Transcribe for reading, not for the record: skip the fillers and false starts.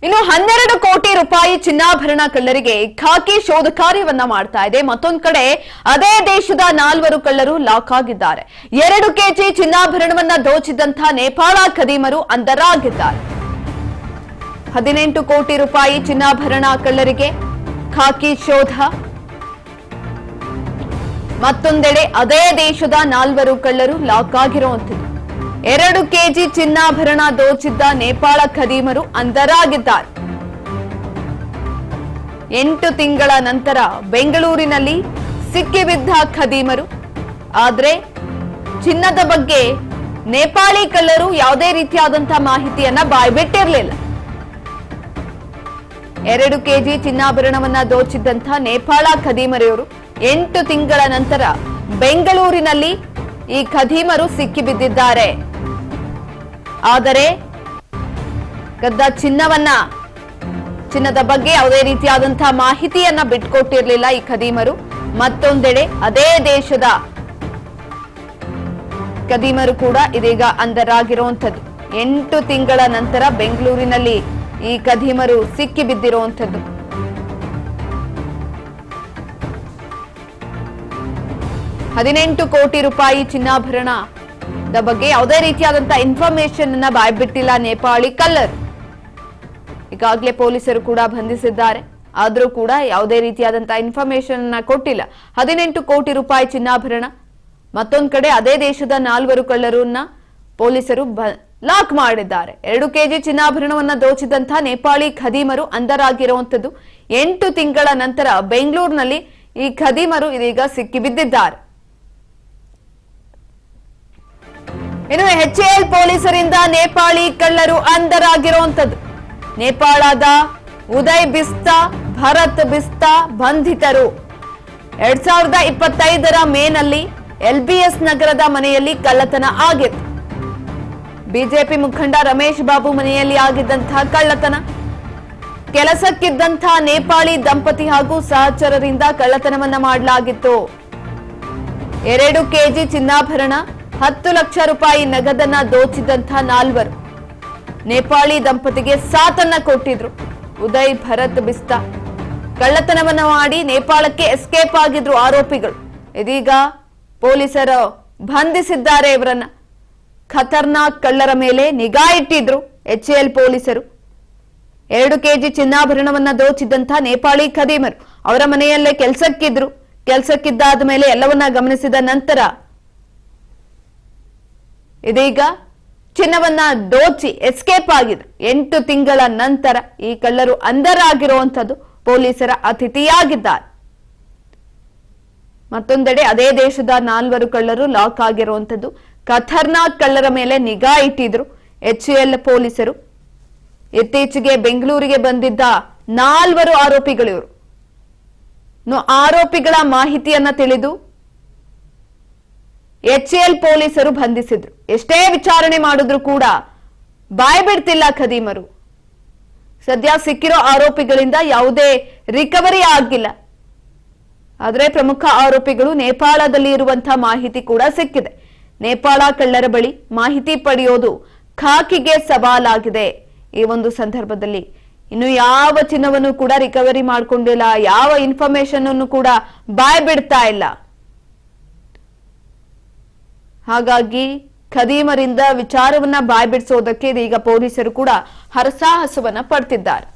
ಇನ್ನು 12 ಕೋಟಿ ರೂಪಾಯಿ ಚಿನ್ನಾಭರಣ ಕಳ್ಳರಿಗೆ ಖಾಕಿ ಶೋಧ ಕಾರ್ಯವನ್ನ ಮಾಡ್ತಾ ಇದೆ. ಮತ್ತೊಂದು ಕಡೆ ಅದೇ ದೇಶದ 4 ಕಳ್ಳರು ಲಾಕ್ ಆಗಿದ್ದಾರೆ. 2 ಕೆಜಿ ಚಿನ್ನಾಭರಣವನ್ನ ದೋಚಿದಂತಹ ನೇಪಾಳ ಖದೀಮರು ಅಂಧರಾಗಿದ್ದಾರೆ. 18 ಕೋಟಿ ರೂಪಾಯಿ ಚಿನ್ನಾಭರಣ ಕಳ್ಳರಿಗೆ ಖಾಕಿ ಶೋಧ. ಮತ್ತೊಂದೆಡೆ ಅದೇ ದೇಶದ 4 ಕಳ್ಳರು ಲಾಕ್ ಆಗಿರುವಂತದ್ದು. 2 ಕೆಜಿ ಚಿನ್ನಾಭರಣ ದೋಚಿದ್ದ ನೇಪಾಳ ಖದೀಮರು ಅಂಧರಾಗಿದ್ದಾರೆ. 8 ತಿಂಗಳ ನಂತರ ಬೆಂಗಳೂರಿನಲ್ಲಿ ಸಿಕ್ಕಿಬಿದ್ದ ಖದೀಮರು. ಆದ್ರೆ ಚಿನ್ನದ ಬಗ್ಗೆ ನೇಪಾಳಿ ಕಳ್ಳರು ಯಾವುದೇ ರೀತಿಯಾದಂತಹ ಮಾಹಿತಿಯನ್ನ ಬಾಯ್ಬಿಟ್ಟಿರಲಿಲ್ಲ. 2 ಕೆಜಿ ಚಿನ್ನಾಭರಣವನ್ನ ದೋಚಿದ್ದಂತಹ ನೇಪಾಳ ಖದೀಮರಿಯವರು 8 ತಿಂಗಳ ನಂತರ ಬೆಂಗಳೂರಿನಲ್ಲಿ ಈ ಖದೀಮರು ಸಿಕ್ಕಿಬಿದ್ದಿದ್ದಾರೆ. ಆದರೆ ಕದ್ದ ಚಿನ್ನದ ಬಗ್ಗೆ ಯಾವುದೇ ರೀತಿಯಾದಂತಹ ಮಾಹಿತಿಯನ್ನ ಬಿಟ್ಕೊಟ್ಟಿರಲಿಲ್ಲ ಈ ಖದೀಮರು. ಮತ್ತೊಂದೆಡೆ ಅದೇ ದೇಶದ ಖದೀಮರು ಕೂಡ ಇದೀಗ ಅಂಧರಾಗಿರುವಂತದ್ದು. 8 ತಿಂಗಳ ನಂತರ ಬೆಂಗಳೂರಿನಲ್ಲಿ ಈ ಖದೀಮರು ಸಿಕ್ಕಿಬಿದ್ದಿರುವಂತದ್ದು. $18 ಕೋಟಿ ರೂಪಾಯಿ ಚಿನ್ನಾಭರಣದ ಬಗ್ಗೆ ಯಾವುದೇ ರೀತಿಯಾದಂತಹ ಇನ್ಫಾರ್ಮೇಶನ್ ಅನ್ನ ಬಾಯ್ಬಿಟ್ಟಿಲ್ಲ ನೇಪಾಳಿ ಕಳ್ಳರು. ಈಗಾಗಲೇ ಪೊಲೀಸರು ಕೂಡ ಬಂಧಿಸಿದ್ದಾರೆ. ಆದ್ರೂ ಕೂಡ ಯಾವುದೇ ರೀತಿಯಾದಂತಹ ಇನ್ಫಾರ್ಮೇಶನ್ ಅನ್ನ ಕೊಟ್ಟಿಲ್ಲ. 18 ಕೋಟಿ ರೂಪಾಯಿ ಚಿನ್ನಾಭರಣ. ಮತ್ತೊಂದು ಕಡೆ ಅದೇ ದೇಶದ 4 ಕಳ್ಳರನ್ನ ಪೊಲೀಸರು ಲಾಕ್ ಮಾಡಿದ್ದಾರೆ. 2 ಕೆಜಿ ಚಿನ್ನಾಭರಣವನ್ನ ದೋಚಿದಂತಹ ನೇಪಾಳಿ ಖದೀಮರು ಅಂಧರಾಗಿರುವಂತದ್ದು. 8 ತಿಂಗಳ ನಂತರ ಬೆಂಗಳೂರಿನಲ್ಲಿ ಈ ಖದೀಮರು ಇದೀಗ ಸಿಕ್ಕಿಬಿದ್ದಿದ್ದಾರೆ. ಇನ್ನು HAL ಪೊಲೀಸರಿಂದ ನೇಪಾಳಿ ಕಳ್ಳರು ಅಂಧರಾಗಿರುವಂತದ್ದು. ನೇಪಾಳದ ಉದಯ್ ಬಿಸ್ತಾ, ಭರತ್ ಬಿಸ್ತಾ ಬಂಧಿತರು. 2025ರ ಮೇನಲ್ಲಿ LBS ನಗರದ ಮನೆಯಲ್ಲಿ ಕಳ್ಳತನ ಆಗಿತ್ತು. ಬಿಜೆಪಿ ಮುಖಂಡ ರಮೇಶ್ ಬಾಬು ಮನೆಯಲ್ಲಿ ಆಗಿದ್ದಂತಹ ಕಳ್ಳತನ. ಕೆಲಸಕ್ಕಿದ್ದಂತಹ ನೇಪಾಳಿ ದಂಪತಿ ಹಾಗೂ ಸಹಚರರಿಂದ ಕಳ್ಳತನವನ್ನ ಮಾಡಲಾಗಿತ್ತು. 2 ಕೆಜಿ ಚಿನ್ನಾಭರಣ, 10 ಲಕ್ಷ ರೂಪಾಯಿ ನಗದನ್ನ ದೋಚಿದಂತಹ 4 ನೇಪಾಳಿ ದಂಪತಿಗೆ ಸಾಥನ್ನ ಕೊಟ್ಟಿದ್ರು. ಉದಯ್, ಭರತ್ ಬಿಸ್ತಾ ಕಳ್ಳತನವನ್ನ ಮಾಡಿ ನೇಪಾಳಕ್ಕೆ ಎಸ್ಕೇಪ್ ಆಗಿದ್ರು ಆರೋಪಿಗಳು. ಇದೀಗ ಪೊಲೀಸರು ಬಂಧಿಸಿದ್ದಾರೆ ಇವರನ್ನ. ಖತರ್ನಾಕ್ ಕಳ್ಳರ ಮೇಲೆ ನಿಗಾ ಇಟ್ಟಿದ್ರು HAL ಪೊಲೀಸರು. 2 ಕೆಜಿ ಚಿನ್ನಾಭರಣವನ್ನ ದೋಚಿದಂತಹ ನೇಪಾಳಿ ಖದೀಮರು ಅವರ ಮನೆಯಲ್ಲೇ ಕೆಲಸಕ್ಕಿದ್ದಾದ ಮೇಲೆ ಎಲ್ಲವನ್ನ ಗಮನಿಸಿದ ನಂತರ ಇದೀಗ ಚಿನ್ನವನ್ನ ದೋಚಿ ಎಸ್ಕೇಪ್ ಆಗಿದ್ರು. 8 ತಿಂಗಳ ನಂತರ ಈ ಕಳ್ಳರು ಅಂಧರಾಗಿರುವಂತದ್ದು ಪೊಲೀಸರ ಅತಿಥಿಯಾಗಿದ್ದಾರೆ. ಮತ್ತೊಂದೆಡೆ ಅದೇ ದೇಶದ 4 ಕಳ್ಳರು ಲಾಕ್ ಆಗಿರುವಂತದ್ದು. ಖತರ್ನಾಕ್ ಕಳ್ಳರ ಮೇಲೆ ನಿಗಾ ಇಟ್ಟಿದ್ರು HAL ಪೊಲೀಸರು. ಇತ್ತೀಚೆಗೆ ಬೆಂಗಳೂರಿಗೆ ಬಂದಿದ್ದ 4 ಆರೋಪಿಗಳಿವರು. ಆರೋಪಿಗಳ ಮಾಹಿತಿಯನ್ನ ತಿಳಿದು HAL ಪೊಲೀಸರು ಬಂಧಿಸಿದ್ರು. ಎಷ್ಟೇ ವಿಚಾರಣೆ ಮಾಡಿದ್ರು ಕೂಡ ಬಾಯ್ ಬಿಡ್ತಿಲ್ಲ ಖದೀಮರು. ಸದ್ಯ ಸಿಕ್ಕಿರೋ ಆರೋಪಿಗಳಿಂದ ಯಾವುದೇ ರಿಕವರಿ ಆಗಿಲ್ಲ. ಆದರೆ ಪ್ರಮುಖ ಆರೋಪಿಗಳು ನೇಪಾಳದಲ್ಲಿ ಇರುವಂತಹ ಮಾಹಿತಿ ಕೂಡ ಸಿಕ್ಕಿದೆ. ನೇಪಾಳ ಕಳ್ಳರ ಬಳಿ ಮಾಹಿತಿ ಪಡೆಯೋದು ಖಾಕಿಗೆ ಸವಾಲಾಗಿದೆ. ಈ ಒಂದು ಸಂದರ್ಭದಲ್ಲಿ ಇನ್ನು ಯಾವ ಚಿನ್ನವನ್ನು ಕೂಡ ರಿಕವರಿ ಮಾಡಿಕೊಂಡಿಲ್ಲ, ಯಾವ ಇನ್ಫಾರ್ಮೇಶನ್ ಅನ್ನು ಕೂಡ ಬಾಯ್ ಬಿಡ್ತಾ ಇಲ್ಲ. ಹಾಗಾಗಿ ಖದೀಮರಿಂದ ವಿಚಾರವನ್ನ ಬಾಯ್ಬಿಡಿಸೋದಕ್ಕೆ ಈಗ ಪೊಲೀಸರು ಕೂಡ ಹರಸಾಹಸವನ್ನ ಪಡ್ತಿದ್ದಾರೆ.